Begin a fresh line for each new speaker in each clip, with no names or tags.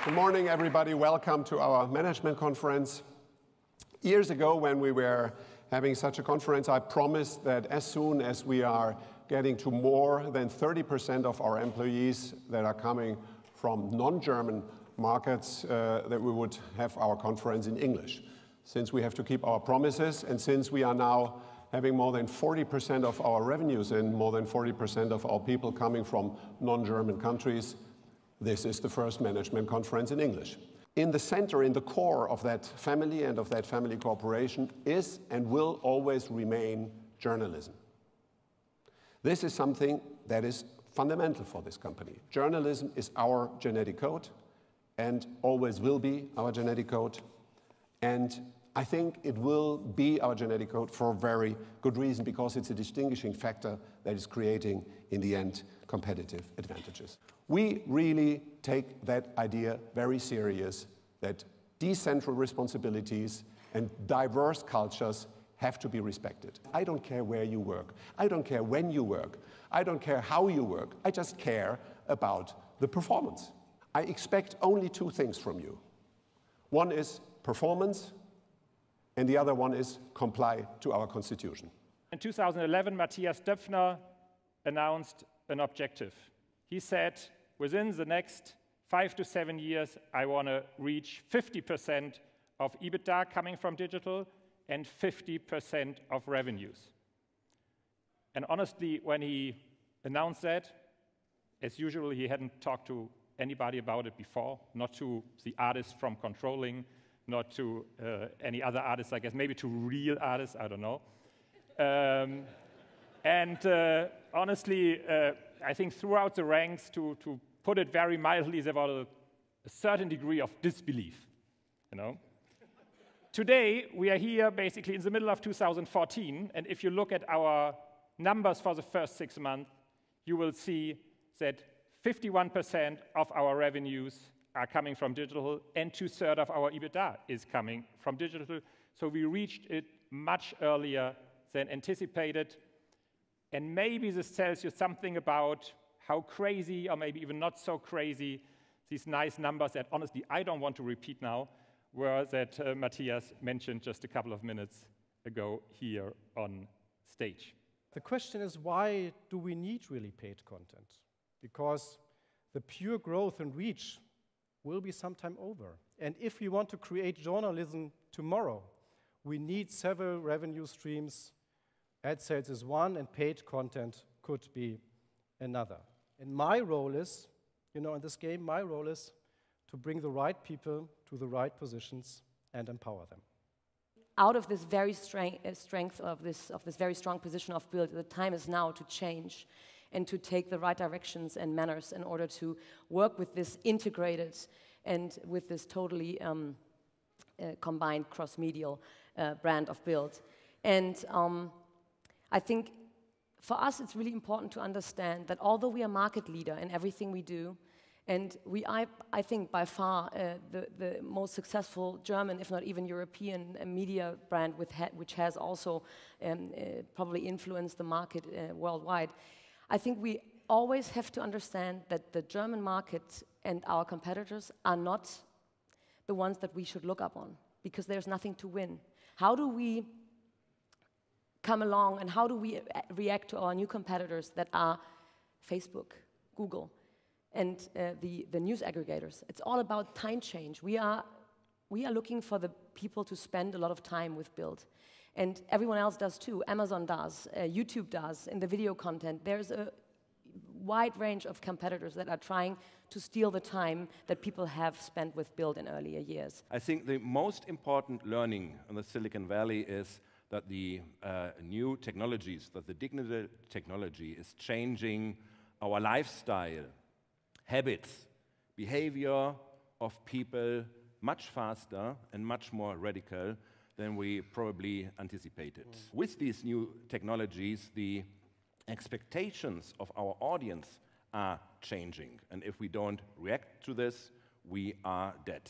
Good morning, everybody. Welcome to our management conference. Years ago, when we were having such a conference, I promised that as soon as we are getting to more than 30% of our employees that are coming from non-German markets, that we would have our conference in English. Since we have to keep our promises, and since we are now having more than 40% of our revenues and more than 40% of our people coming from non-German countries, this is the first management conference in English. In the center, in the core of that family and of that family cooperation is and will always remain journalism. This is something that is fundamental for this company. Journalism is our genetic code and always will be our genetic code. And I think it will be our genetic code for a very good reason, because it's a distinguishing factor that is creating, in the end, competitive advantages. We really take that idea very serious, that decentral responsibilities and diverse cultures have to be respected. I don't care where you work. I don't care when you work. I don't care how you work. I just care about the performance. I expect only two things from you. One is performance, and the other one is comply to our constitution.
In 2011, Mathias Döpfner announced an objective. He said, within the next 5 to 7 years, I want to reach 50% of EBITDA coming from digital and 50% of revenues. And honestly, when he announced that, as usual, he hadn't talked to anybody about it before, not to the artists from Controlling, not to any other artists, I guess, maybe to real artists, I don't know. Honestly, I think throughout the ranks, to put it very mildly, there was a certain degree of disbelief, you know. Today, we are here basically in the middle of 2014, and if you look at our numbers for the first 6 months, you will see that 51% of our revenues are coming from digital, and 2/3 of our EBITDA is coming from digital. So we reached it much earlier than anticipated. And maybe this tells you something about how crazy, or maybe even not so crazy, these nice numbers that honestly I don't want to repeat now, were that Mathias mentioned just a couple of minutes ago here on stage.
The question is, why do we need really paid content? Because the pure growth and reach will be sometime over. And if we want to create journalism tomorrow, we need several revenue streams. Ad sales is one, and paid content could be another. And my role is, you know, in this game, my role is to bring the right people to the right positions and empower them.
Out of this very strength of this very strong position of BILD, the time is now to change and to take the right directions and manners in order to work with this integrated and with this totally combined cross-medial brand of BILD. And I think for us it's really important to understand that although we are market leader in everything we do, and I think by far the most successful German, if not even European, media brand which has also probably influenced the market worldwide, I think we always have to understand that the German market and our competitors are not the ones that we should look up on, because there's nothing to win. How do we come along and how do we react to our new competitors that are Facebook, Google, and the news aggregators? It's all about time change. We are looking for the people to spend a lot of time with BILD. And everyone else does too. Amazon does, YouTube does, in the video content. There's a wide range of competitors that are trying to steal the time that people have spent with BILD in earlier years.
I think the most important learning in the Silicon Valley is that the new technologies, that the digital technology is changing our lifestyle, habits, behavior of people much faster and much more radical than we probably anticipated. With these new technologies, the expectations of our audience are changing. And if we don't react to this, we are dead.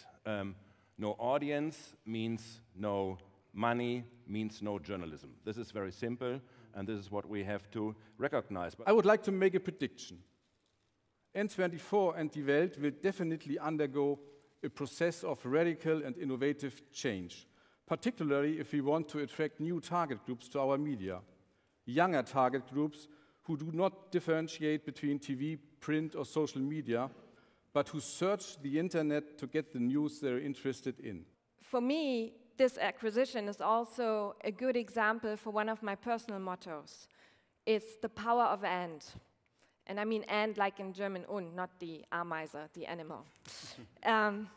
No audience means no money, means no journalism. This is very simple, and this is what we have to recognize.
I would like to make a prediction. N24 and die WELT will definitely undergo a process of radical and innovative change, particularly if we want to attract new target groups to our media, younger target groups who do not differentiate between TV, print, or social media, but who search the internet to get the news they're interested in.
For me, this acquisition is also a good example for one of my personal mottos. It's the power of and. And I mean and like in German und, not the Ameise, the animal.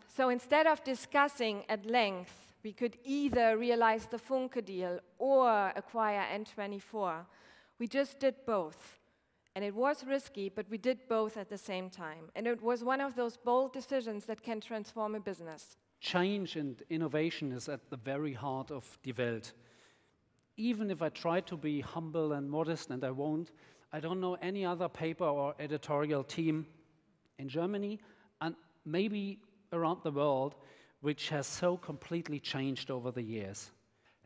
So instead of discussing at length, we could either realize the Funke deal or acquire N24. We just did both. And it was risky, but we did both at the same time. And it was one of those bold decisions that can transform a business.
Change and innovation is at the very heart of Die Welt. Even if I try to be humble and modest, and I won't, I don't know any other paper or editorial team in Germany, and maybe around the world, which has so completely changed over the years.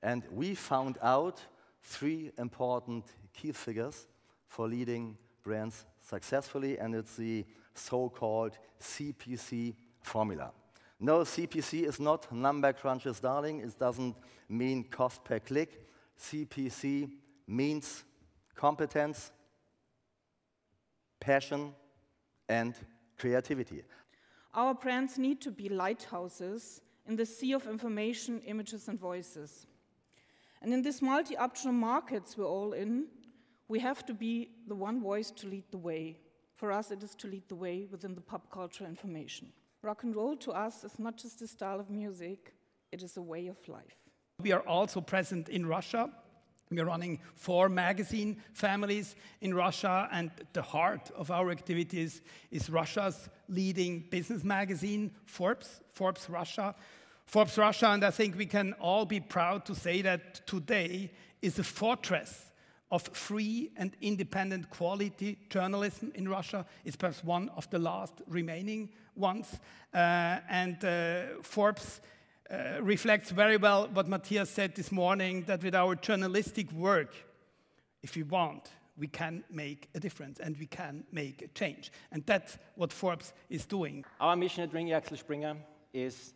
And we found out 3 important key figures for leading brands successfully, and it's the so-called CPC formula. No, CPC is not number crunches, darling. It doesn't mean cost per click. CPC means competence, passion, and creativity.
Our brands need to be lighthouses in the sea of information, images, and voices. And in these multi-optional markets we're all in, we have to be the one voice to lead the way. For us, it is to lead the way within the pop culture information. Rock and roll to us is not just a style of music, it is a way of life.
We are also present in Russia. We are running 4 magazine families in Russia, and the heart of our activities is Russia's leading business magazine, Forbes Russia. Forbes Russia, and I think we can all be proud to say that today is a fortress of free and independent quality journalism in Russia. It's perhaps one of the last remaining ones. Forbes reflects very well what Mathias said this morning, that with our journalistic work, if we want, we can make a difference and we can make a change. And that's what Forbes is doing.
Our mission at Ringier Axel Springer is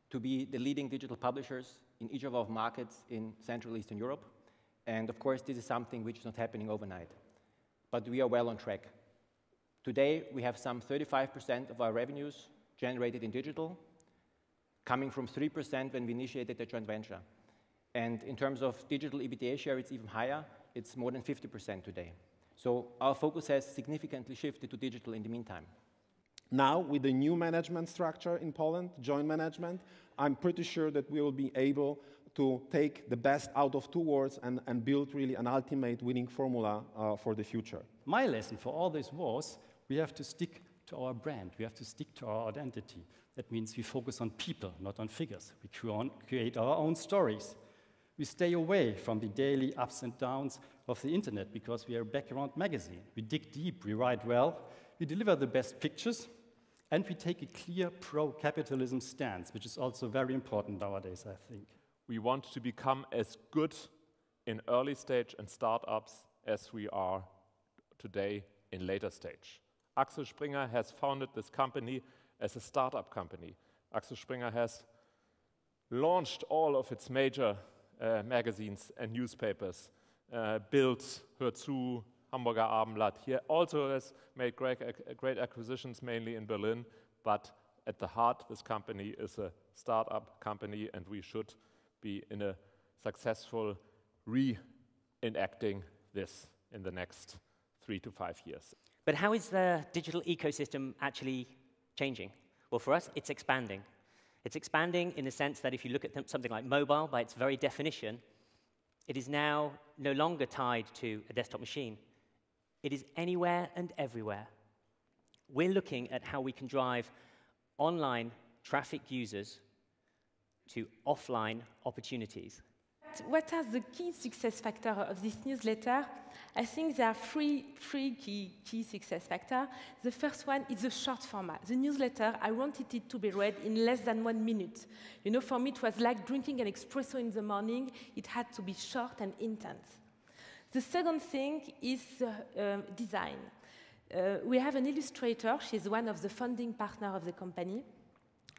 to be the leading digital publishers in each of our markets in Central Eastern Europe. And of course, this is something which is not happening overnight. But we are well on track. Today, we have some 35% of our revenues generated in digital, coming from 3% when we initiated the joint venture. And in terms of digital EBITDA share, it's even higher. It's more than 50% today. So our focus has significantly shifted to digital in the meantime.
Now, with the new management structure in Poland, joint management, I'm pretty sure that we will be able to take the best out of 2 worlds and build really an ultimate winning formula for the future.
My lesson for all this was we have to stick to our brand. We have to stick to our identity. That means we focus on people, not on figures. We create our own stories. We stay away from the daily ups and downs of the internet because we are a background magazine. We dig deep, we write well, we deliver the best pictures, and we take a clear pro-capitalism stance, which is also very important nowadays, I think.
We want to become as good in early stage and startups as we are today in later stage. Axel Springer has founded this company as a startup company. Axel Springer has launched all of its major magazines and newspapers, BILD, Hör zu, Hamburger Abendblatt. He also has made great acquisitions, mainly in Berlin, but at the heart, this company is a startup company, and we should be in a successful reenacting this in the next 3 to 5 years.
But how is the digital ecosystem actually changing? Well, for us, it's expanding. It's expanding in the sense that if you look at something like mobile, by its very definition, it is now no longer tied to a desktop machine. It is anywhere and everywhere. We're looking at how we can drive online traffic users to offline opportunities.
What are the key success factors of this newsletter? I think there are three key success factors. The first one is the short format. The newsletter, I wanted it to be read in less than 1 minute. You know, for me, it was like drinking an espresso in the morning. It had to be short and intense. The second thing is design. We have an illustrator. She's one of the founding partners of the company.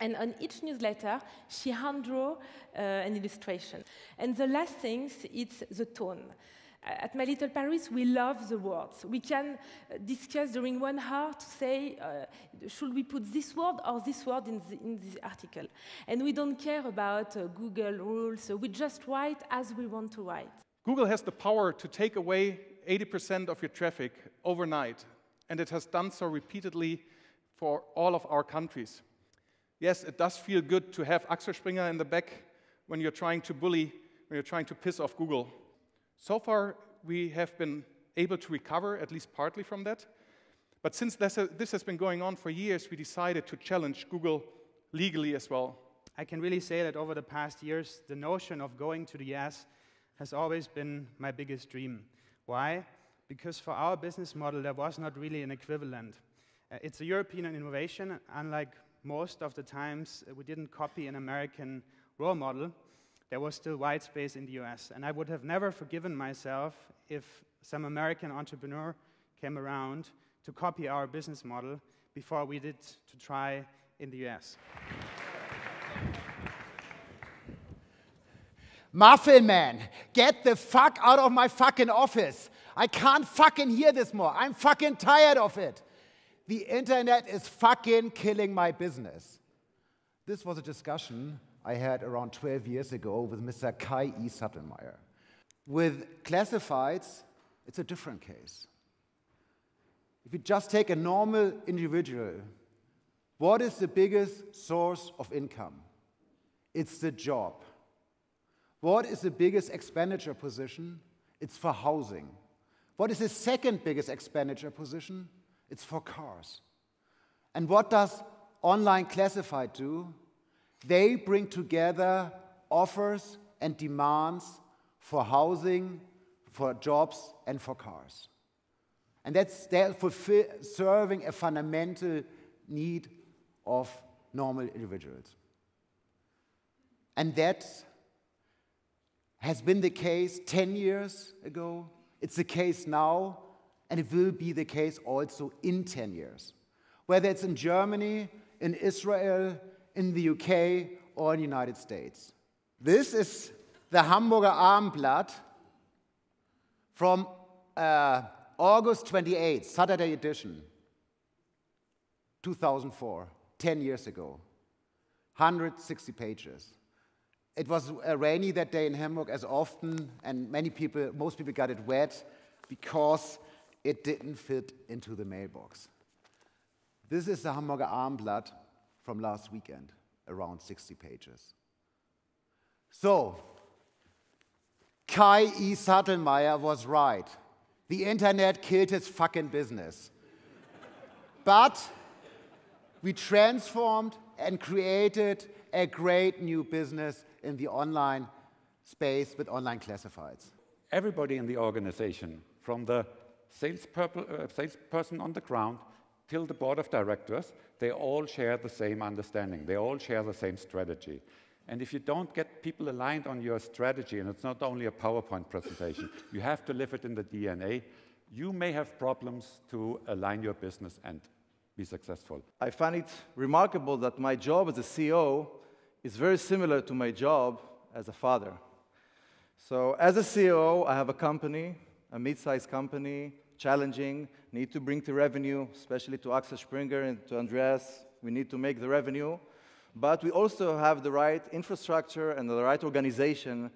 And on each newsletter, she hand-drew an illustration. And the last thing, it's the tone. At My Little Paris, we love the words. We can discuss during 1 hour to say, should we put this word or this word in this article? And we don't care about Google rules, so we just write as we want to write.
Google has the power to take away 80% of your traffic overnight, and it has done so repeatedly for all of our countries. Yes, it does feel good to have Axel Springer in the back when you're trying to bully, when you're trying to piss off Google. So far, we have been able to recover, at least partly from that. But since this has been going on for years, we decided to challenge Google legally as well.
I can really say that over the past years, the notion of going to the US has always been my biggest dream. Why? Because for our business model, there was not really an equivalent. It's a European innovation. Unlike most of the times, we didn't copy an American role model. There was still white space in the US. And I would have never forgiven myself if some American entrepreneur came around to copy our business model before we did to try in the US.
Müffelmann, get the fuck out of my fucking office. I can't fucking hear this more. I'm fucking tired of it. The internet is fucking killing my business. This was a discussion I had around 12 years ago with Mr. Kai E. Sattelmeier. With classifieds, it's a different case. If you just take a normal individual, what is the biggest source of income? It's the job. What is the biggest expenditure position? It's for housing. What is the second biggest expenditure position? It's for cars. And what does online classified do? They bring together offers and demands for housing, for jobs, and for cars. And they're serving a fundamental need of normal individuals. And that has been the case 10 years ago, it's the case now, and it will be the case also in 10 years. Whether it's in Germany, in Israel, in the UK, or in the United States. This is the Hamburger Abendblatt from August 28th, Saturday edition, 2004, 10 years ago, 160 pages. It was rainy that day in Hamburg, as often, and most people got it wet because it didn't fit into the mailbox. This is the Hamburger Abendblatt from last weekend, around 60 pages. So, Kai E. Sattelmeier was right. The internet killed his fucking business. But we transformed and created a great new business in the online space with online classifieds.
Everybody in the organization, from the salesperson on the ground till the board of directors, they all share the same understanding. They all share the same strategy. And if you don't get people aligned on your strategy, and it's not only a PowerPoint presentation, you have to live it in the DNA, you may have problems to align your business and be successful.
I find it remarkable that my job as a CEO is very similar to my job as a father. So as a CEO, I have a company, a mid-sized company, challenging, need to bring the revenue, especially to Axel Springer and to Andreas. We need to make the revenue. But we also have the right infrastructure and the right organization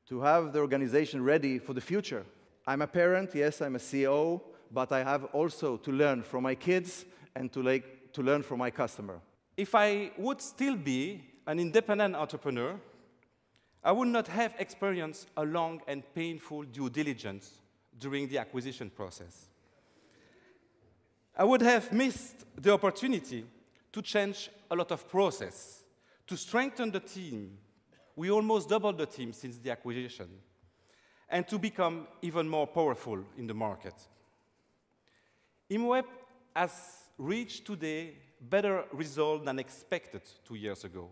to have the organization ready for the future. I'm a parent, yes, I'm a CEO, but I have also to learn from my kids and to learn from my customer.
If I would still be an independent entrepreneur, I would not have experienced a long and painful due diligence during the acquisition process. I would have missed the opportunity to change a lot of process, to strengthen the team. We almost doubled the team since the acquisition, and to become even more powerful in the market. ImWeb has reached today better result than expected 2 years ago.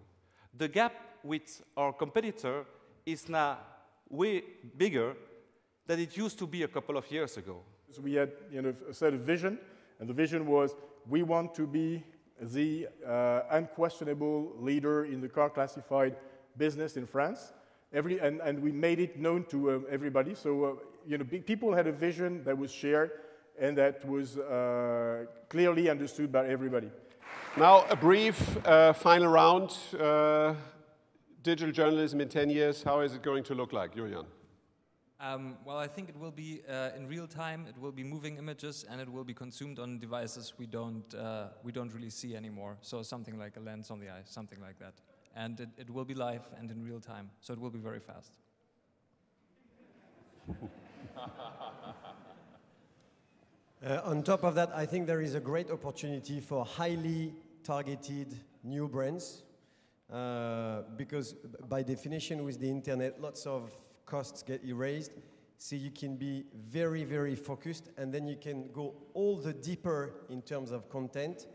The gap with our competitor is now way bigger than it used to be a couple of years ago.
So we had a set of vision, and the vision was we want to be
the unquestionable leader in the car classified business in France. And we made it known to everybody. So people had a vision that was shared and that was clearly understood by everybody.
Now, a brief final round. Digital journalism in 10 years, how is it going to look like, Julian?
Well, I think it will be in real time. It will be moving images, and it will be consumed on devices we don't really see anymore. So something like a lens on the eye, something like that. And it will be live and in real time. So it will be very fast.
On top of that, I think there is a great opportunity for highly targeted new brands. Because by definition, with the internet, lots of costs get erased. So you can be very, very focused, and then you can go all the deeper in terms of content,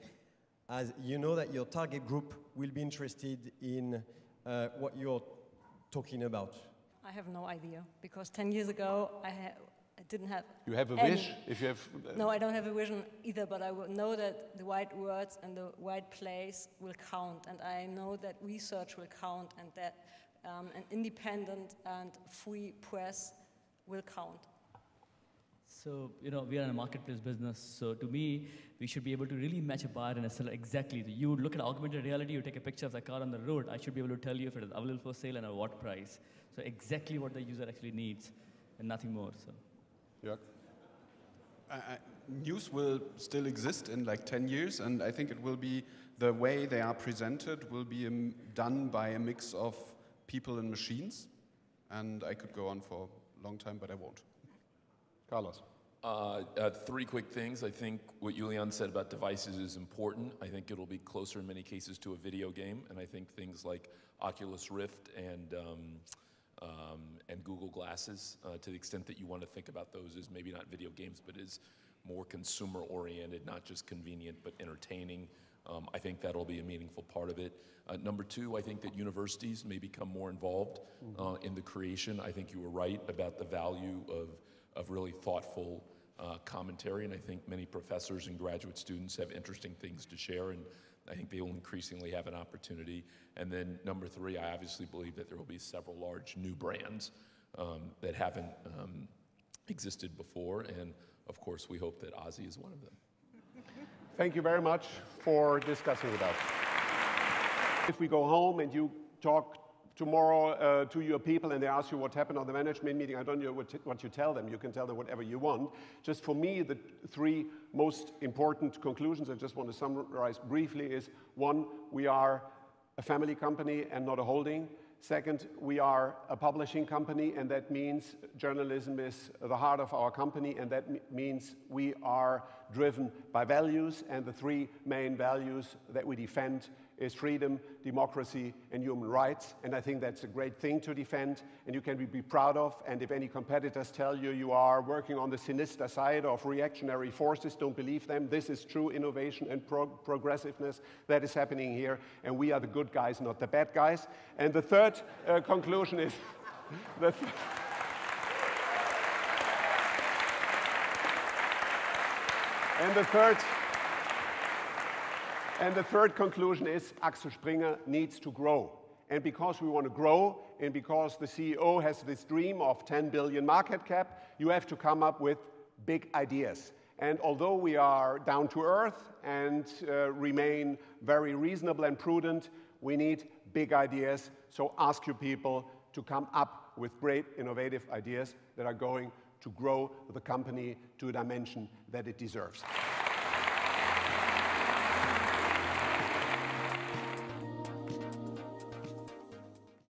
as you know that your target group will be interested in what you're talking about.
I have no idea, because 10 years ago, I didn't have
You have a
any.
wish? If you have,
No, I don't have a vision either, but I know that the right words and the right place will count, and I know that research will count, and that an independent and free press will count.
So, we are in a marketplace business, so to me, we should be able to really match a buyer and a seller exactly. You look at augmented reality, you take a picture of the car on the road, I should be able to tell you if it is available for sale and at what price. So exactly what the user actually needs, and nothing more. So.
Dirk?
News will still exist in like 10 years, and I think it will be, the way they are presented will be done by a mix of people and machines. And I could go on for a long time, but I won't.
Carlos?
Three quick things. I think what Julian said about devices is important. I think it'll be closer in many cases to a video game, and I think things like Oculus Rift and Google Glasses, to the extent that you want to think about those as maybe not video games, but as more consumer-oriented, not just convenient, but entertaining. I think that'll be a meaningful part of it. Number two, I think that universities may become more involved in the creation. I think you were right about the value of really thoughtful commentary, and I think many professors and graduate students have interesting things to share, and I think they will increasingly have an opportunity. And then number three, I obviously believe that there will be several large new brands that haven't existed before, and of course we hope that Ozzy is one of them.
Thank you very much for discussing with us. If we go home and you talk tomorrow to your people and they ask you what happened on the management meeting, I don't know what you tell them. You can tell them whatever you want. Just for me, the three most important conclusions I just want to summarize briefly is, one, we are a family company and not a holding. Second, we are a publishing company, and that means journalism is the heart of our company, and that means we are driven by values, and the three main values that we defend is freedom, democracy, and human rights. And I think that's a great thing to defend, and you can be proud of. And if any competitors tell you you are working on the sinister side of reactionary forces, don't believe them. This is true innovation and progressiveness that is happening here, and we are the good guys, not the bad guys. And the third conclusion is And the third conclusion is Axel Springer needs to grow. And because we want to grow, and because the CEO has this dream of 10 billion market cap, you have to come up with big ideas. And although we are down to earth and remain very reasonable and prudent, we need big ideas. So ask your people to come up with great innovative ideas that are going to grow the company to a dimension that it deserves.